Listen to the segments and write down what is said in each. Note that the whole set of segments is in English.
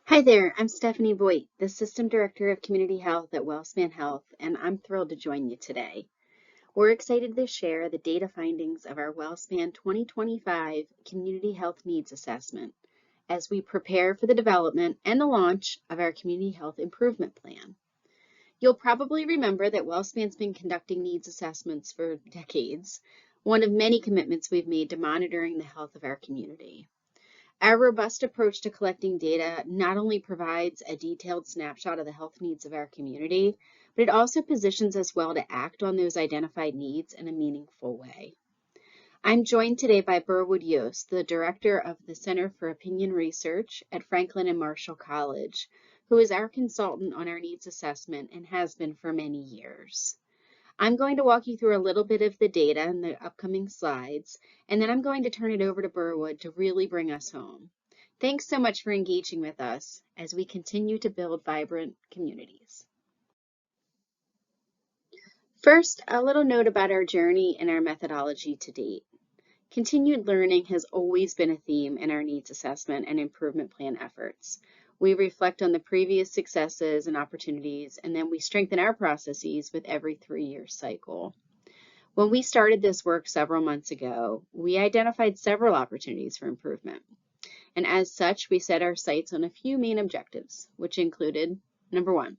Hi there, I'm Stephanie Voigt, the System Director of Community Health at WellSpan Health, and I'm thrilled to join you today. We're excited to share the data findings of our WellSpan 2025 Community Health Needs Assessment as we prepare for the development and the launch of our Community Health Improvement Plan. You'll probably remember that WellSpan's been conducting needs assessments for decades, one of many commitments we've made to monitoring the health of our community. Our robust approach to collecting data not only provides a detailed snapshot of the health needs of our community, but it also positions us well to act on those identified needs in a meaningful way. I'm joined today by Burwood Yost, the Director of the Center for Opinion Research at Franklin and Marshall College, who is our consultant on our needs assessment and has been for many years. I'm going to walk you through a little bit of the data in the upcoming slides, and then I'm going to turn it over to Burwood to really bring us home. Thanks so much for engaging with us as we continue to build vibrant communities. First, a little note about our journey and our methodology to date. Continued learning has always been a theme in our needs assessment and improvement plan efforts. We reflect on the previous successes and opportunities, and then we strengthen our processes with every 3-year cycle. When we started this work several months ago, we identified several opportunities for improvement. And as such, we set our sights on a few main objectives, which included, number one,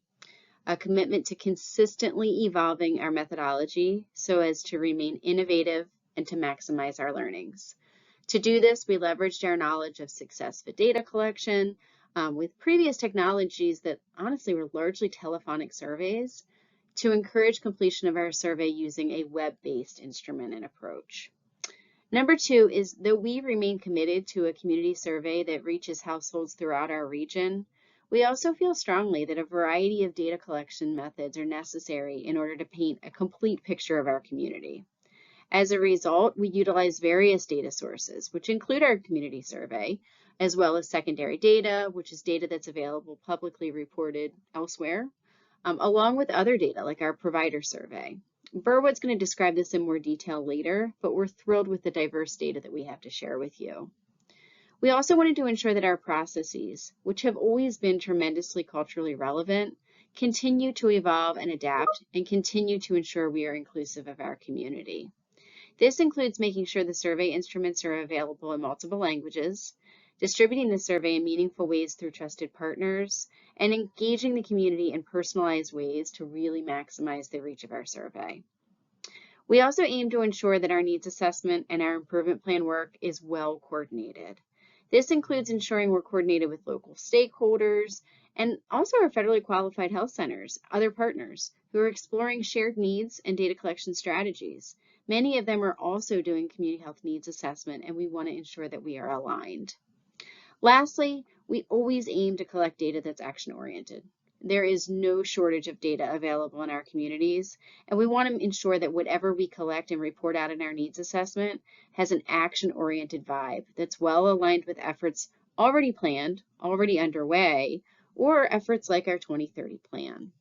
a commitment to consistently evolving our methodology so as to remain innovative and to maximize our learnings. To do this, we leveraged our knowledge of successful data collection with previous technologies that honestly were largely telephonic surveys to encourage completion of our survey using a web-based instrument and approach. Number two is that we remain committed to a community survey that reaches households throughout our region. We also feel strongly that a variety of data collection methods are necessary in order to paint a complete picture of our community. As a result, we utilize various data sources, which include our community survey, as well as secondary data, which is data that's available publicly reported elsewhere, along with other data like our provider survey. Burwood's going to describe this in more detail later, but we're thrilled with the diverse data that we have to share with you. We also wanted to ensure that our processes, which have always been tremendously culturally relevant, continue to evolve and adapt and continue to ensure we are inclusive of our community. This includes making sure the survey instruments are available in multiple languages, distributing the survey in meaningful ways through trusted partners, and engaging the community in personalized ways to really maximize the reach of our survey. We also aim to ensure that our needs assessment and our improvement plan work is well coordinated. This includes ensuring we're coordinated with local stakeholders and also our federally qualified health centers, other partners who are exploring shared needs and data collection strategies. Many of them are also doing community health needs assessment, and we want to ensure that we are aligned. Lastly, we always aim to collect data that's action-oriented. There is no shortage of data available in our communities, and we want to ensure that whatever we collect and report out in our needs assessment has an action-oriented vibe that's well aligned with efforts already planned, already underway, or efforts like our 2030 plan.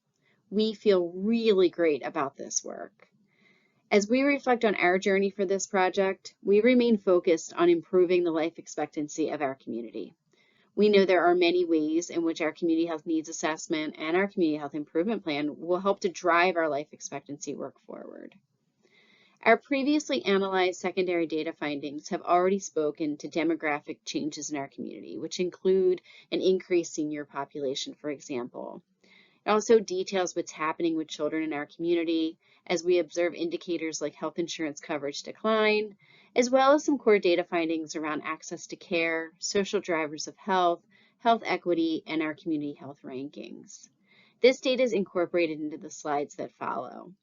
We feel really great about this work. As we reflect on our journey for this project, we remain focused on improving the life expectancy of our community. We know there are many ways in which our community health needs assessment and our community health improvement plan will help to drive our life expectancy work forward. Our previously analyzed secondary data findings have already spoken to demographic changes in our community, which include an increased senior population, for example. It also details what's happening with children in our community as we observe indicators like health insurance coverage decline, as well as some core data findings around access to care, social drivers of health, health equity, and our community health rankings. This data is incorporated into the slides that follow.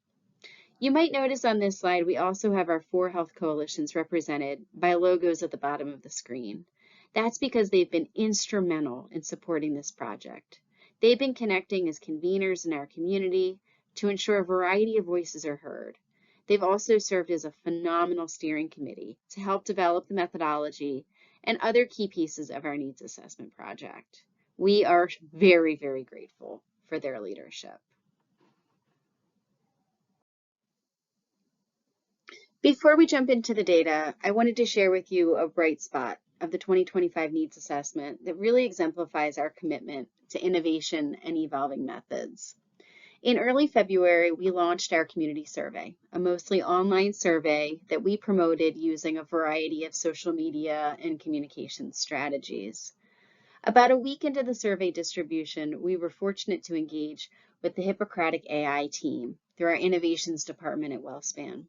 You might notice on this slide we also have our 4 health coalitions represented by logos at the bottom of the screen. That's because they've been instrumental in supporting this project. They've been connecting as conveners in our community to ensure a variety of voices are heard. They've also served as a phenomenal steering committee to help develop the methodology and other key pieces of our needs assessment project. We are very, very grateful for their leadership. Before we jump into the data, I wanted to share with you a bright spot of the 2025 needs assessment that really exemplifies our commitment to innovation and evolving methods. In early February, we launched our community survey, a mostly online survey that we promoted using a variety of social media and communication strategies. About a week into the survey distribution, we were fortunate to engage with the Hippocratic AI team through our innovations department at WellSpan.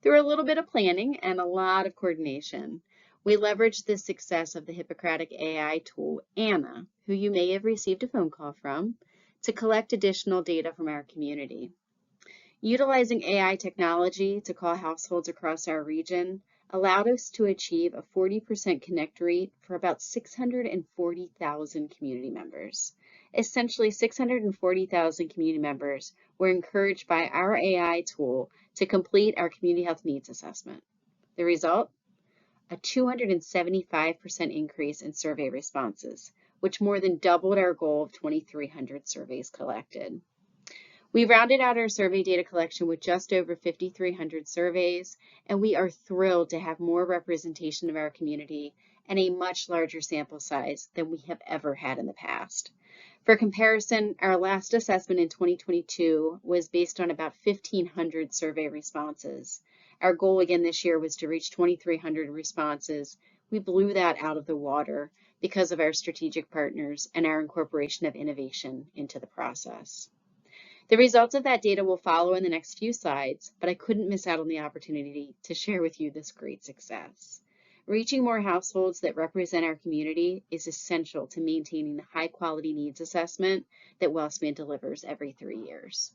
Through a little bit of planning and a lot of coordination, we leveraged the success of the Hippocratic AI tool, Anna, who you may have received a phone call from, to collect additional data from our community. Utilizing AI technology to call households across our region allowed us to achieve a 40% connect rate for about 640,000 community members. Essentially, 640,000 community members were encouraged by our AI tool to complete our community health needs assessment. The result? A 275% increase in survey responses, which more than doubled our goal of 2,300 surveys collected. We rounded out our survey data collection with just over 5,300 surveys, and we are thrilled to have more representation of our community and a much larger sample size than we have ever had in the past. For comparison, our last assessment in 2022 was based on about 1,500 survey responses. Our goal again this year was to reach 2,300 responses. We blew that out of the water because of our strategic partners and our incorporation of innovation into the process. The results of that data will follow in the next few slides, but I couldn't miss out on the opportunity to share with you this great success. Reaching more households that represent our community is essential to maintaining the high quality needs assessment that WellSpan delivers every 3 years.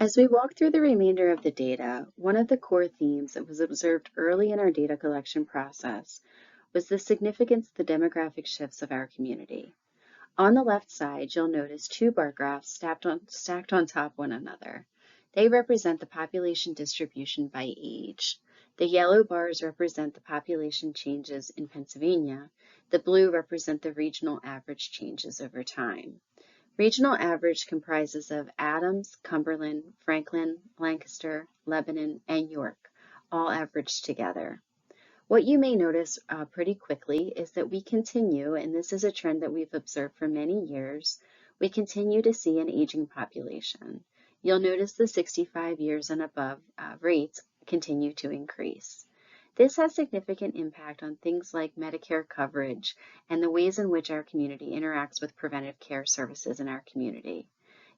As we walk through the remainder of the data, one of the core themes that was observed early in our data collection process was the significance of the demographic shifts of our community. On the left side, you'll notice two bar graphs stacked on top one another. They represent the population distribution by age. The yellow bars represent the population changes in Pennsylvania. The blue represent the regional average changes over time. Regional average comprises of Adams, Cumberland, Franklin, Lancaster, Lebanon, and York, all averaged together. What you may notice pretty quickly is that we continue, and this is a trend that we've observed for many years, we continue to see an aging population. You'll notice the 65 years and above rates continue to increase. This has significant impact on things like Medicare coverage and the ways in which our community interacts with preventive care services in our community.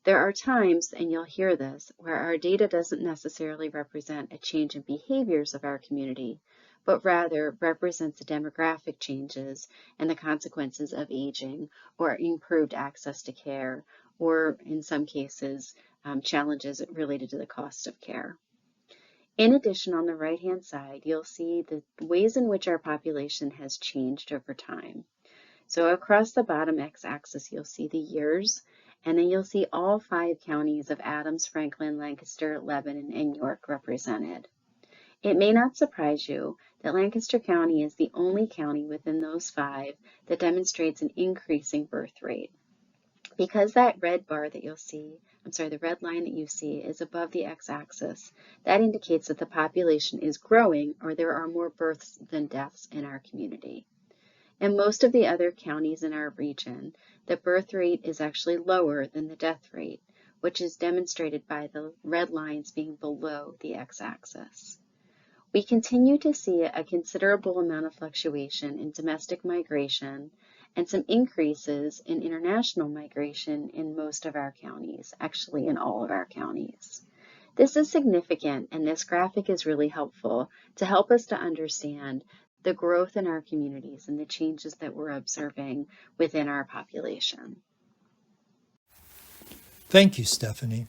There are times, and you'll hear this, where our data doesn't necessarily represent a change in behaviors of our community, but rather represents the demographic changes and the consequences of aging or improved access to care, or in some cases, challenges related to the cost of care. In addition, on the right-hand side, you'll see the ways in which our population has changed over time. So across the bottom x-axis, you'll see the years, and then you'll see all 5 counties of Adams, Franklin, Lancaster, Lebanon, and York represented. It may not surprise you that Lancaster County is the only county within those 5 that demonstrates an increasing birth rate. Because that red bar that you'll see, the red line that you see is above the x-axis, that indicates that the population is growing or there are more births than deaths in our community. In most of the other counties in our region, the birth rate is actually lower than the death rate, which is demonstrated by the red lines being below the x-axis. We continue to see a considerable amount of fluctuation in domestic migration and some increases in international migration in most of our counties, actually in all of our counties. This is significant, and this graphic is really helpful to help us to understand the growth in our communities and the changes that we're observing within our population. Thank you, Stephanie.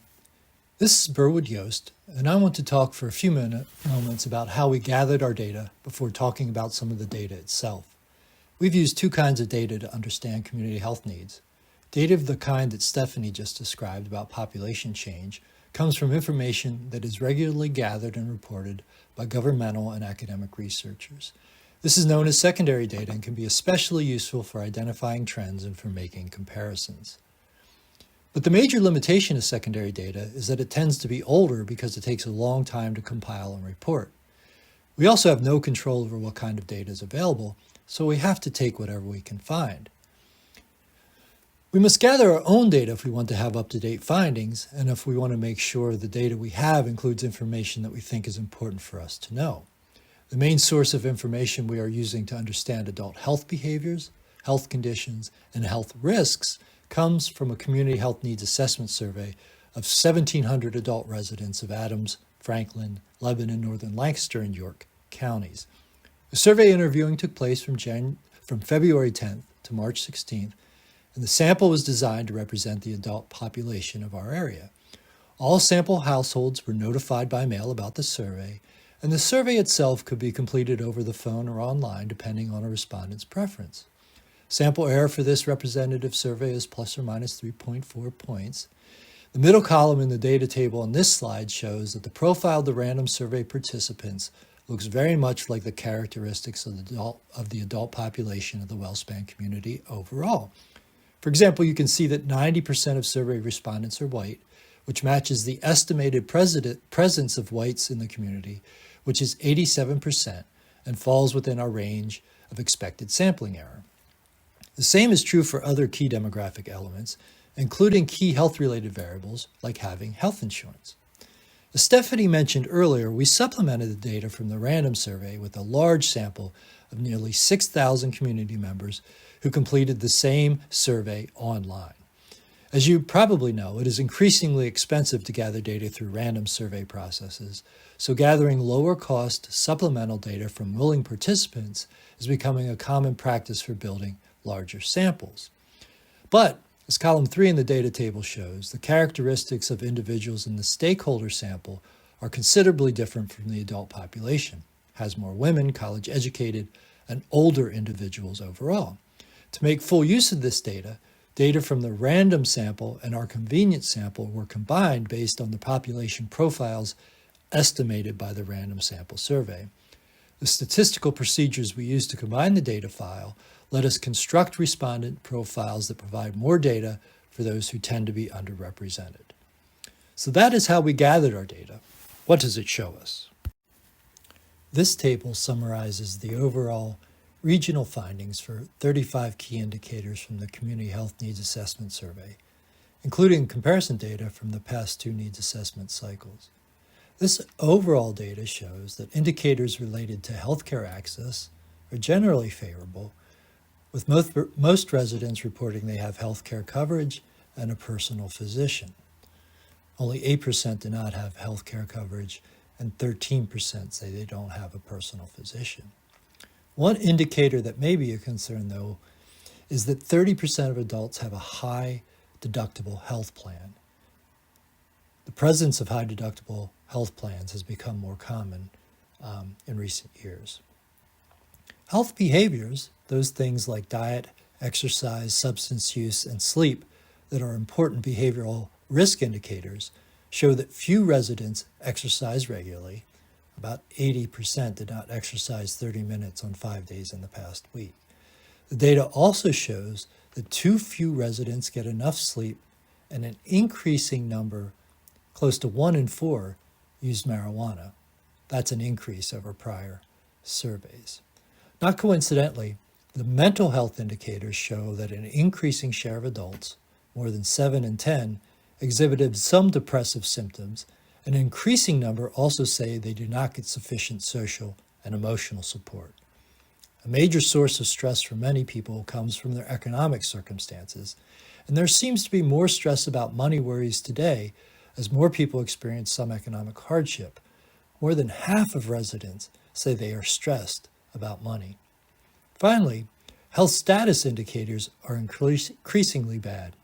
This is Burwood Yost, and I want to talk for a few moments about how we gathered our data before talking about some of the data itself. We've used 2 kinds of data to understand community health needs. Data of the kind that Stephanie just described about population change comes from information that is regularly gathered and reported by governmental and academic researchers. This is known as secondary data and can be especially useful for identifying trends and for making comparisons. But the major limitation of secondary data is that it tends to be older because it takes a long time to compile and report. We also have no control over what kind of data is available, so we have to take whatever we can find. We must gather our own data if we want to have up-to-date findings, and if we want to make sure the data we have includes information that we think is important for us to know. The main source of information we are using to understand adult health behaviors, health conditions, and health risks comes from a community health needs assessment survey of 1,700 adult residents of Adams, Franklin, Lebanon, Northern Lancaster, and York counties. The survey interviewing took place from February 10th to March 16th, and the sample was designed to represent the adult population of our area. All sample households were notified by mail about the survey, and the survey itself could be completed over the phone or online depending on a respondent's preference. Sample error for this representative survey is plus or minus 3.4 points. The middle column in the data table on this slide shows that the profile of the random survey participants looks very much like the characteristics of the adult population of the WellSpan community overall. For example, you can see that 90% of survey respondents are white, which matches the estimated presence of whites in the community, which is 87%, and falls within our range of expected sampling error. The same is true for other key demographic elements, including key health-related variables like having health insurance. As Stephanie mentioned earlier, we supplemented the data from the random survey with a large sample of nearly 6,000 community members who completed the same survey online. As you probably know, it is increasingly expensive to gather data through random survey processes, so gathering lower-cost supplemental data from willing participants is becoming a common practice for building larger samples. But, as column 3 in the data table shows, the characteristics of individuals in the stakeholder sample are considerably different from the adult population. It has more women, college-educated, and older individuals overall. To make full use of this data, data from the random sample and our convenience sample were combined based on the population profiles estimated by the random sample survey. The statistical procedures we used to combine the data file let us construct respondent profiles that provide more data for those who tend to be underrepresented. So that is how we gathered our data. What does it show us? This table summarizes the overall regional findings for 35 key indicators from the Community Health Needs Assessment Survey, including comparison data from the past 2 needs assessment cycles. This overall data shows that indicators related to healthcare access are generally favorable, with most residents reporting they have healthcare coverage and a personal physician. Only 8% do not have healthcare coverage, and 13% say they don't have a personal physician. One indicator that may be a concern, though, is that 30% of adults have a high deductible health plan. The presence of high deductible health plans has become more common in recent years. Health behaviors, those things like diet, exercise, substance use, and sleep that are important behavioral risk indicators, show that few residents exercise regularly. About 80% did not exercise 30 minutes on 5 days in the past week. The data also shows that too few residents get enough sleep, and an increasing number, close to 1 in 4, use marijuana. That's an increase over prior surveys. Not coincidentally, the mental health indicators show that an increasing share of adults, more than 7 in 10, exhibited some depressive symptoms. An increasing number also say they do not get sufficient social and emotional support. A major source of stress for many people comes from their economic circumstances, and there seems to be more stress about money worries today as more people experience some economic hardship. More than half of residents say they are stressed about money. Finally, health status indicators are increasingly bad.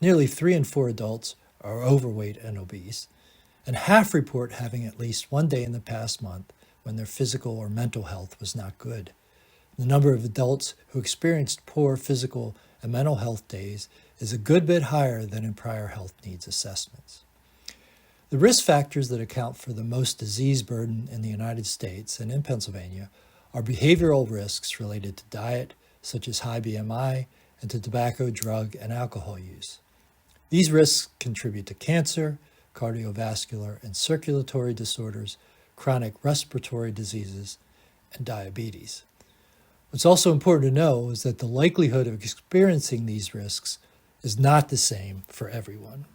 Nearly 3 in 4 adults are overweight and obese, and half report having at least one day in the past month when their physical or mental health was not good. The number of adults who experienced poor physical and mental health days is a good bit higher than in prior health needs assessments. The risk factors that account for the most disease burden in the United States and in Pennsylvania are behavioral risks related to diet, such as high BMI, and to tobacco, drug, and alcohol use. These risks contribute to cancer, cardiovascular, and circulatory disorders, chronic respiratory diseases, and diabetes. What's also important to know is that the likelihood of experiencing these risks is not the same for everyone.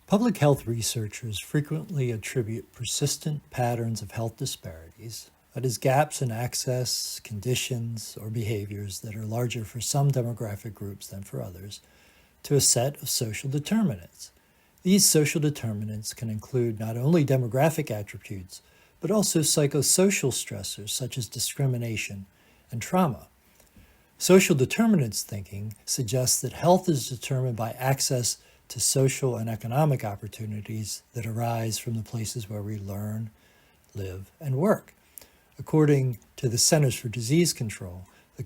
Public health researchers frequently attribute persistent patterns of health disparities, that is, gaps in access, conditions, or behaviors that are larger for some demographic groups than for others, to a set of social determinants. These social determinants can include not only demographic attributes, but also psychosocial stressors such as discrimination and trauma. Social determinants thinking suggests that health is determined by access to social and economic opportunities that arise from the places where we learn, live, and work. According to the Centers for Disease Control, the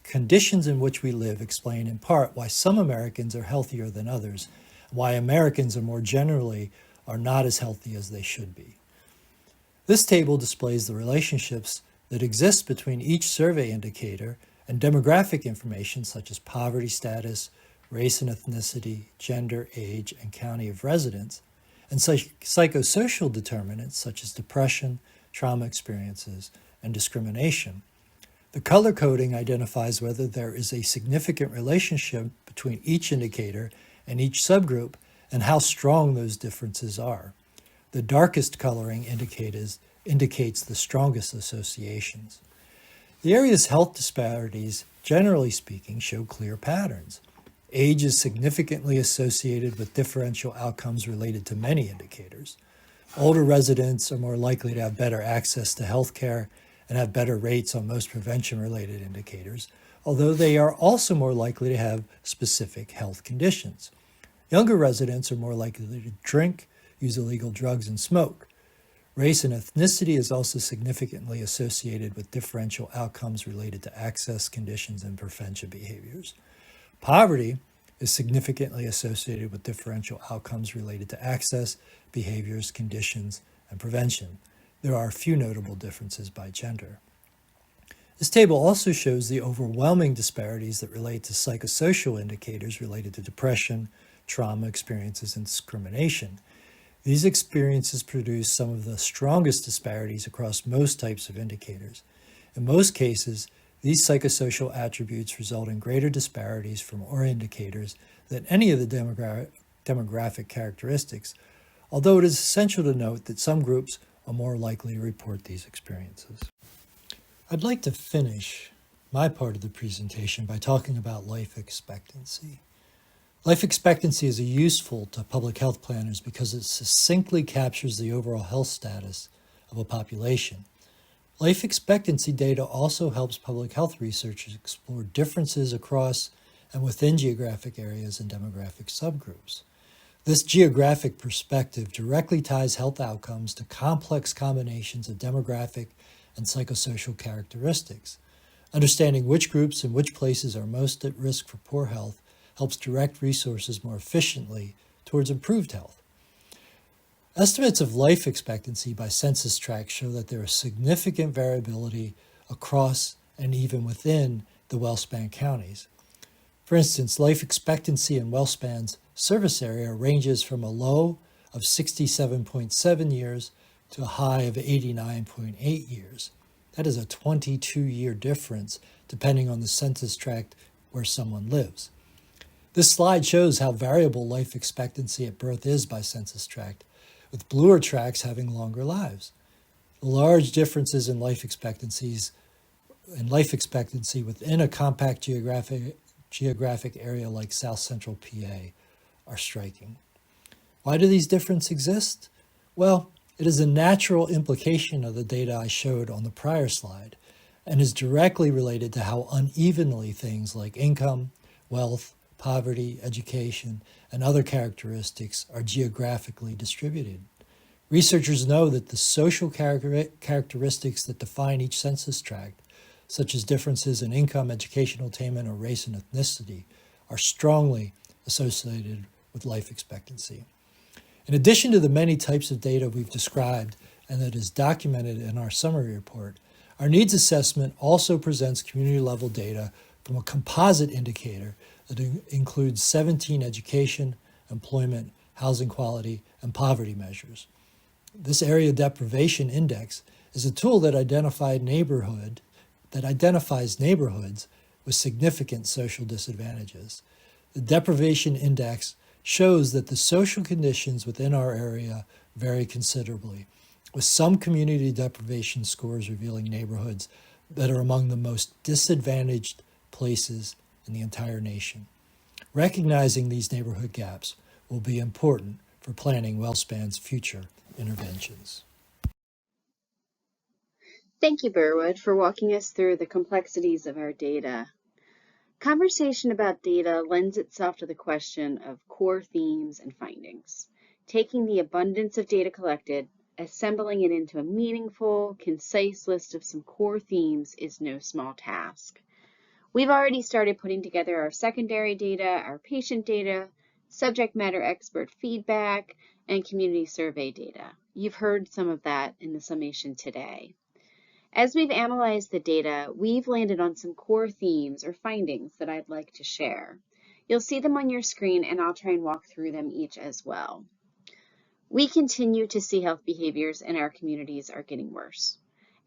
conditions in which we live explain in part why some Americans are healthier than others, and why Americans are more generally are not as healthy as they should be. This table displays the relationships that exist between each survey indicator and demographic information such as poverty status, race and ethnicity, gender, age, and county of residence, and psychosocial determinants such as depression, trauma experiences, and discrimination. The color coding identifies whether there is a significant relationship between each indicator and each subgroup and how strong those differences are. The darkest coloring indicates the strongest associations. The area's health disparities, generally speaking, show clear patterns. Age is significantly associated with differential outcomes related to many indicators. Older residents are more likely to have better access to health care and have better rates on most prevention-related indicators, although they are also more likely to have specific health conditions. Younger residents are more likely to drink, use illegal drugs, and smoke. Race and ethnicity is also significantly associated with differential outcomes related to access, conditions, and prevention behaviors. Poverty is significantly associated with differential outcomes related to access, behaviors, conditions, and prevention. There are a few notable differences by gender. This table also shows the overwhelming disparities that relate to psychosocial indicators related to depression, trauma experiences, and discrimination. These experiences produce some of the strongest disparities across most types of indicators. In most cases, these psychosocial attributes result in greater disparities from or indicators than any of the demographic characteristics, although it is essential to note that some groups are more likely to report these experiences. I'd like to finish my part of the presentation by talking about life expectancy. Life expectancy is useful to public health planners because it succinctly captures the overall health status of a population. Life expectancy data also helps public health researchers explore differences across and within geographic areas and demographic subgroups. This geographic perspective directly ties health outcomes to complex combinations of demographic and psychosocial characteristics. Understanding which groups and which places are most at risk for poor health helps direct resources more efficiently towards improved health. Estimates of life expectancy by census tracts show that there is significant variability across and even within the WellSpan counties. For instance, life expectancy in WellSpan's service area ranges from a low of 67.7 years to a high of 89.8 years. That is a 22-year difference depending on the census tract where someone lives. This slide shows how variable life expectancy at birth is by census tract, with bluer tracts having longer lives. The large differences in life expectancy within a compact geographic area like South Central PA are striking. Why do these differences exist? Well, it is a natural implication of the data I showed on the prior slide and is directly related to how unevenly things like income, wealth, poverty, education, and other characteristics are geographically distributed. Researchers know that the social characteristics that define each census tract, such as differences in income, educational attainment, or race and ethnicity, are strongly associated with life expectancy. In addition to the many types of data we've described and that is documented in our summary report, our needs assessment also presents community-level data from a composite indicator that includes 17 education, employment, housing quality, and poverty measures. This area deprivation index is a tool that identifies neighborhoods with significant social disadvantages. The deprivation index shows that the social conditions within our area vary considerably, with some community deprivation scores revealing neighborhoods that are among the most disadvantaged places in the entire nation. Recognizing these neighborhood gaps will be important for planning WellSpan's future interventions. Thank you, Burwood, for walking us through the complexities of our data. Conversation about data lends itself to the question of core themes and findings. Taking the abundance of data collected, assembling it into a meaningful, concise list of some core themes is no small task. We've already started putting together our secondary data, our patient data, subject matter expert feedback, and community survey data. You've heard some of that in the summation today. As we've analyzed the data, we've landed on some core themes or findings that I'd like to share. You'll see them on your screen, and I'll try and walk through them each as well. We continue to see health behaviors in our communities are getting worse.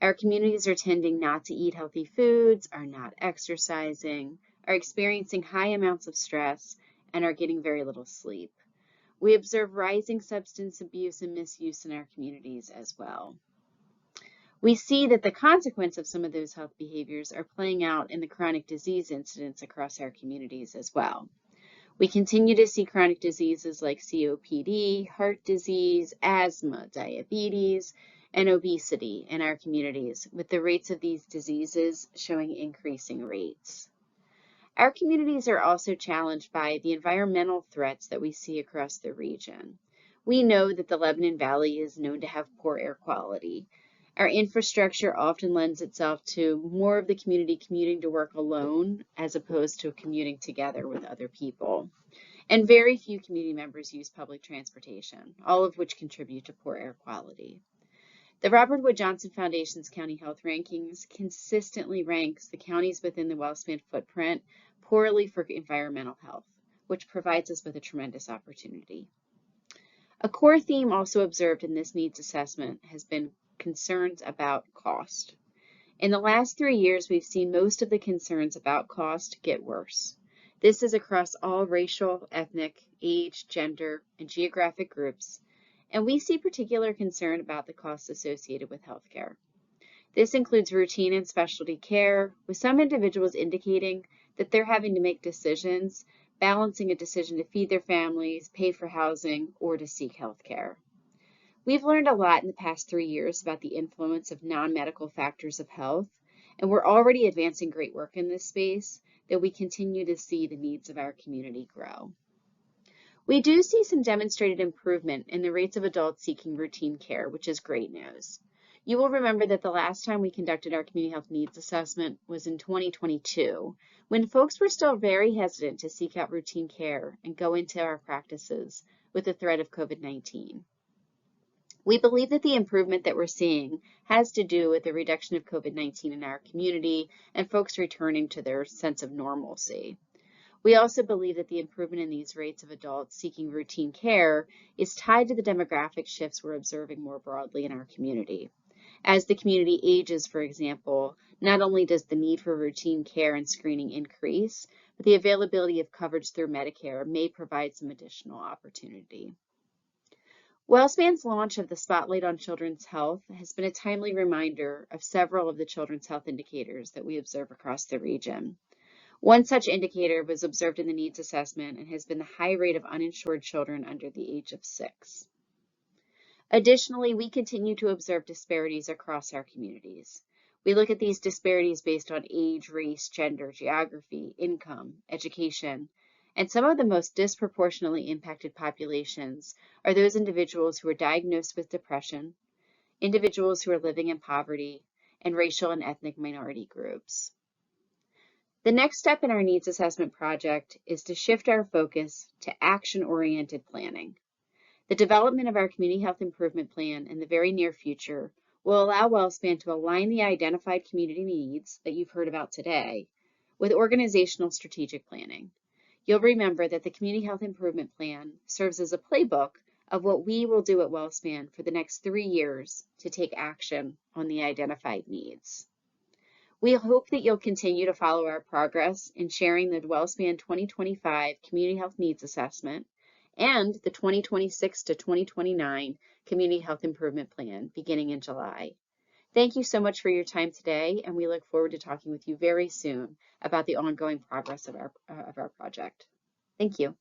Our communities are tending not to eat healthy foods, are not exercising, are experiencing high amounts of stress, and are getting very little sleep. We observe rising substance abuse and misuse in our communities as well. We see that the consequence of some of those health behaviors are playing out in the chronic disease incidence across our communities as well. We continue to see chronic diseases like COPD, heart disease, asthma, diabetes, and obesity in our communities, with the rates of these diseases showing increasing rates. Our communities are also challenged by the environmental threats that we see across the region. We know that the Lebanon Valley is known to have poor air quality. Our infrastructure often lends itself to more of the community commuting to work alone as opposed to commuting together with other people. And very few community members use public transportation, all of which contribute to poor air quality. The Robert Wood Johnson Foundation's County Health Rankings consistently ranks the counties within the WellSpan footprint poorly for environmental health, which provides us with a tremendous opportunity. A core theme also observed in this needs assessment has been concerns about cost. In the last 3 years, we've seen most of the concerns about cost get worse. This is across all racial, ethnic, age, gender, and geographic groups, and we see particular concern about the costs associated with healthcare. This includes routine and specialty care, with some individuals indicating that they're having to make decisions, balancing a decision to feed their families, pay for housing, or to seek healthcare. We've learned a lot in the past 3 years about the influence of non-medical factors of health, and we're already advancing great work in this space that we continue to see the needs of our community grow. We do see some demonstrated improvement in the rates of adults seeking routine care, which is great news. You will remember that the last time we conducted our community health needs assessment was in 2022, when folks were still very hesitant to seek out routine care and go into our practices with the threat of COVID-19. We believe that the improvement that we're seeing has to do with the reduction of COVID-19 in our community and folks returning to their sense of normalcy. We also believe that the improvement in these rates of adults seeking routine care is tied to the demographic shifts we're observing more broadly in our community. As the community ages, for example, not only does the need for routine care and screening increase, but the availability of coverage through Medicare may provide some additional opportunity. WellSpan's launch of the Spotlight on Children's Health has been a timely reminder of several of the children's health indicators that we observe across the region. One such indicator was observed in the needs assessment and has been the high rate of uninsured children under the age of 6. Additionally, we continue to observe disparities across our communities. We look at these disparities based on age, race, gender, geography, income, education, and some of the most disproportionately impacted populations are those individuals who are diagnosed with depression, individuals who are living in poverty, and racial and ethnic minority groups. The next step in our needs assessment project is to shift our focus to action-oriented planning. The development of our community health improvement plan in the very near future will allow WellSpan to align the identified community needs that you've heard about today with organizational strategic planning. You'll remember that the Community Health Improvement Plan serves as a playbook of what we will do at WellSpan for the next 3 years to take action on the identified needs. We hope that you'll continue to follow our progress in sharing the WellSpan 2025 Community Health Needs Assessment and the 2026 to 2029 Community Health Improvement Plan beginning in July. Thank you so much for your time today, and we look forward to talking with you very soon about the ongoing progress of our project. Thank you.